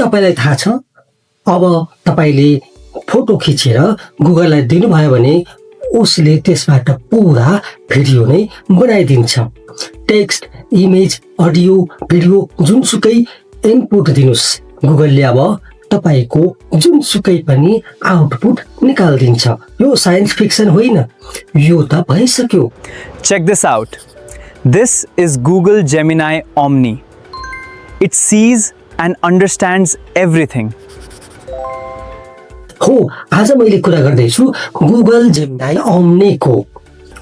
तपाईलाई थाहा छ अब तपाईले फोटो खिचेर गुगललाई दिनुभयो भने उसले त्यसबाट पुरा भिडियो नै बनाइदिन्छ। टेक्स्ट, इमेज, अडियो, भिडियो जुनसुकै इनपुट दिनुस्, गुगलले अब तपाईको जुनसुकै पनि आउटपुट निकाल्दिन्छ। यो साइन्स फिक्सन होइन, यो त भइसक्यो। Check this out. This is Google Gemini Omni. It sees and understands everything. हो, आज मैले कुरा गर्दैछु गुगल जेमिनाई ओम्नीको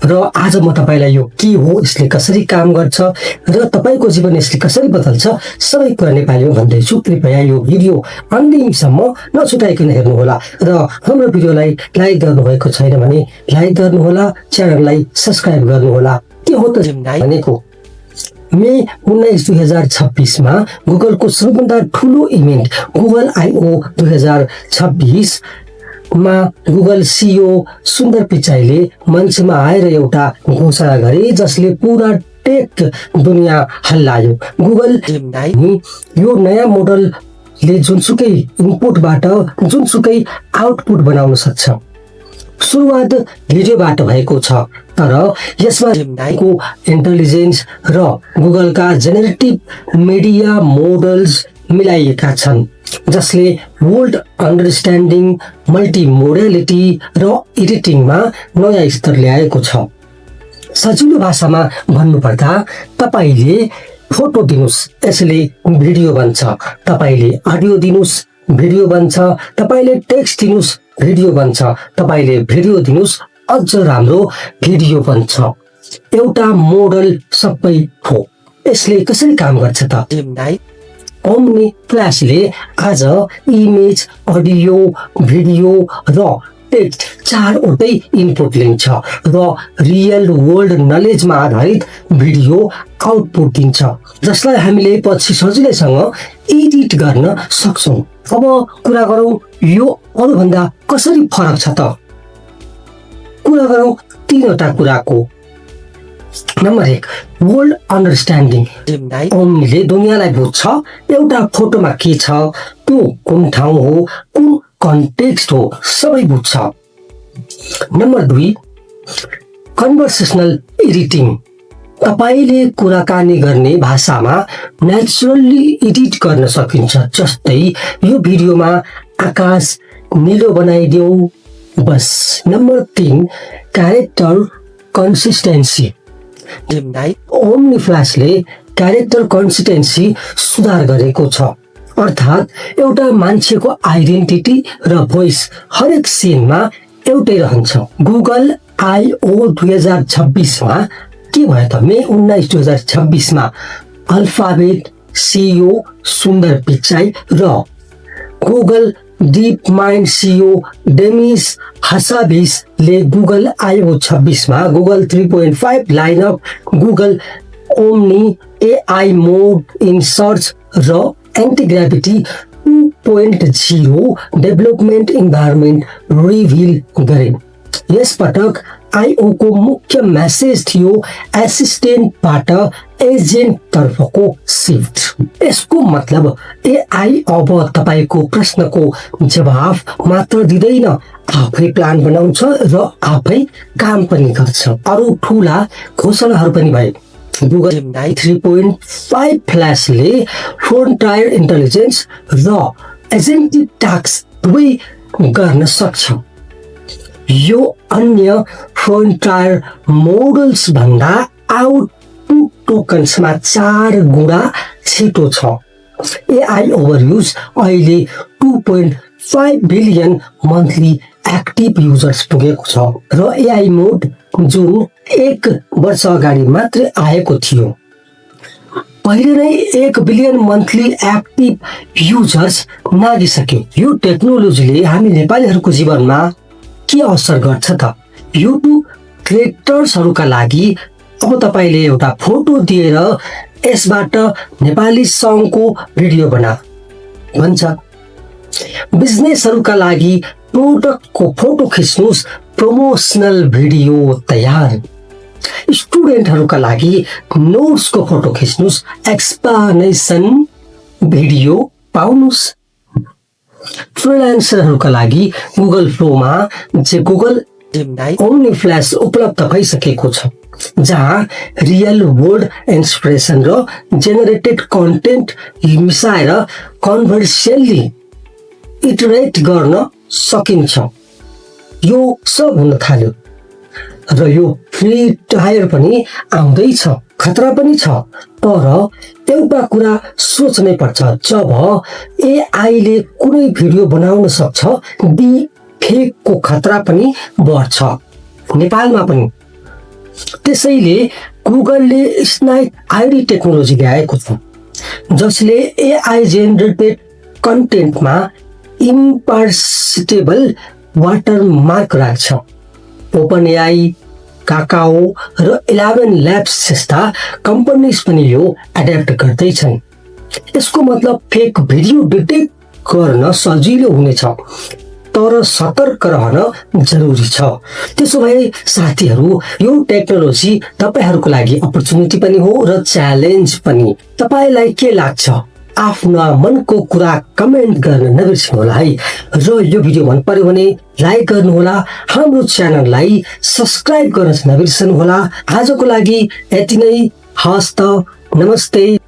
र आज म तपाईलाई यो के हो, यसले कसरी काम गर्छ र तपाईको जीवन यसले कसरी बदल्छ सबै कुरा नेपालीमा भन्दैछु। कृपया यो भिडियो अन्तिमसम्म नछुटाइकन हेर्नुहोला र हाम्रो भिडियोलाई लाइक गर्नुभएको छैन भने लाइक गर्नुहोला, च्यानललाई सब्स्क्राइब गर्नुहोला। के हो त जेमिनाई भनेको? मे 19 2026 मा गुगलको सबैभन्दा ठुलो इभेन्ट गुगल I/O 2026 मा गुगल सिइओ सुन्दर पिचाईले मञ्चमा आएर एउटा घोषणा गरे जसले पुरा टेक दुनिया हल्लायो। गुगल जेमिनाई यो नयाँ मोडलले जुनसुकै इनपुटबाट जुनसुकै आउटपुट बनाउन सक्छ। सुरुवात भिडियोबाट भएको छ, तर यसमा जेमिनाईको इन्टेलिजेन्स र गुगलका जेनेरेटिभ मिडिया मोडल्स मिलाइएका छन् जसले वर्ल्ड अन्डरस्ट्यान्डिङ, मल्टिमोडालिटी र एडिटिङमा नयाँ स्तर ल्याएको छ। सजिलो भाषामा भन्नुपर्दा तपाईले फोटो दिनुस्, यसले भिडियो बन्छ। तपाईले अडियो दिनुस्, भिडियो बन्छ। तपाईले टेक्स्ट दिनुस्, भिडियो बन्छ। तपाईले भिडियो दिनुस्, अझ राम्रो भिडियो बन्छ। एउटा मोडल सबै हो। यसले कसरी काम गर्छ त? जेमिनाई ओम्नी फ्ल्यासले आज इमेज, अडियो, भिडियो र टेक्स्ट चारवटै इनपुट लिन्छ र रियल वर्ल्ड नलेजमा आधारित भिडियो आउटपुट दिन्छ जसलाई हामीले पछि सजिलैसँग एडिट गर्न सक्छौँ। अब कुरा गरौँ यो अरूभन्दा कसरी फरक छ त? कुरा गरौँ तीनवटा कुराको। Number 1, world understanding. जेमिनाई ओम्नीले दुनियाँलाई बुझ्छ। एउटा फोटोमा के छ, त्यो कुन ठाउँ हो, कुन कन्टेक्स्ट हो, सबै बुझ्छ। Number 2, conversational editing. तपाईले कुराकानी गर्ने भाषामा नेचुरली एडिट गर्न सकिन्छ। जस्तै यो भिडियोमा आकाश नीलो बनाइदेऊ बस। Number 3, character consistency. Gemini Omni फ्ल्यासले क्यारेक्टर कन्सिस्टेन्सी सुधार गरेको छ, अर्थात् एउटा मान्छेको आइडेन्टिटी र भोइस हरेक सिनमा एउटै रहन्छ। गुगल I/O 2026 मा के भयो त? मे 19 2026 मा अल्फाबेट सिइओ सुन्दर पिचाई र Google DeepMind CEO Demis हासाबिसले गुगल I/O 26 मा Google 3.5 lineup, Google Omni, AI mode in search र एन्टी-ग्राभिटी 2.0 डेभलपमेन्ट इन्भाइरोमेन्ट रिभिल गरे। यस पटक I/O को मुख्य मेसेज थियो एसिस्टेन्टबाट एजेन्ट तर्फको शिफ्ट। यसको मतलब AI अब तपाईको प्रश्नको जवाफ मात्र दिँदैन, आफै प्लान बनाउँछ र आफै काम पनि गर्छ। अरू ठूला घोषणाहरू पनि भए। गुगल जेमिनाई 3.5 फ्ल्यासले फ्रन्टायर इन्टेलिजेन्स र एजेन्टिक टास्क दुवै गर्न सक्छ। यो अन्य फ्रन्टायर मोडल्स भन्दा आउटपुट टोकन्समा 4 गुणा छिटो छ। AI ओभरयुज अहिले 2.5 बिलियन मन्थली एक्टिभ युजर्स पुगेको छ र AI मोड जुन 1 वर्ष अगाडि मात्रै आएको थियो, पहिले नै 1 बिलियन मन्थली एक्टिभ युजर्स नागिसक्यो। यो टेक्नोलोजीले हामी नेपालीहरूको जीवनमा के असर गर्छ त? युट्युब क्रिएटर्सहरूका लागि अब तपाईले एउटा फोटो दिएर यसबाट नेपाली सङको भिडियो बना भन्छ। बिजनेसहरूका लागि प्रोडक्टको फोटो खिच्नुस्, प्रमोसनल भिडियो तयार। स्टुडेन्टहरूका लागि नोट्सको फोटो खिच्नुस्, एक्सप्लेनेसन भिडियो पाउनुस्। फ्रिलान्सरहरूका लागि गुगल फ्लोमा चाहिँ गुगल जेमिनाई ओम्नी फ्ल्यास उपलब्ध भइसकेको छ, जहाँ रियल वर्ल्ड इन्सपिरेसन र जेनेरेटेड कन्टेन्ट मिसाएर कन्भर्सेसनली इटरेट गर्न सकिन्छ। यो सब हुन थाल्यो र यो फ्री टायर पनि आउँदैछ, खतरा पनि छ। तर एउटा कुरा सोच्नै पर्छ, जब एआईले कुनै भिडियो बनाउन सक्छ, डिफेकको खतरा पनि बढ्छ, नेपालमा पनि। त्यसैले गुगलले स्नाइप आइडी टेक्नोलोजी ल्याएको छ, जसले एआई जेनेरेटेड कन्टेन्टमा इम्पार्सिटेबल वाटरमार्क राख्छ। ओपन एआई, काकाओ र 11 ल्याब्स जस्ता कम्पनीज पनि यो एड्याप्ट गर्दैछन्। यसको मतलब फेक भिडियो डिटेक्ट गर्न सजिलो हुनेछ, तर सतर्क रहन जरुरी छ। त्यसो भए साथीहरू, यो टेक्नोलोजी तपाईहरूको लागि अपर्च्युनिटी पनि हो र च्यालेन्ज पनि। तपाईलाई के लाग्छ? आफ्ना मनको कुरा कमेन्ट गर्न नबिर्सनुहोला है। र यो भिडियो मन पर्यो भने लाइक गर्नुहोला, हाम्रो च्यानललाई सब्स्क्राइब गर्न नबिर्सनुहोला। आजको लागि यति नै। हस्त, नमस्ते।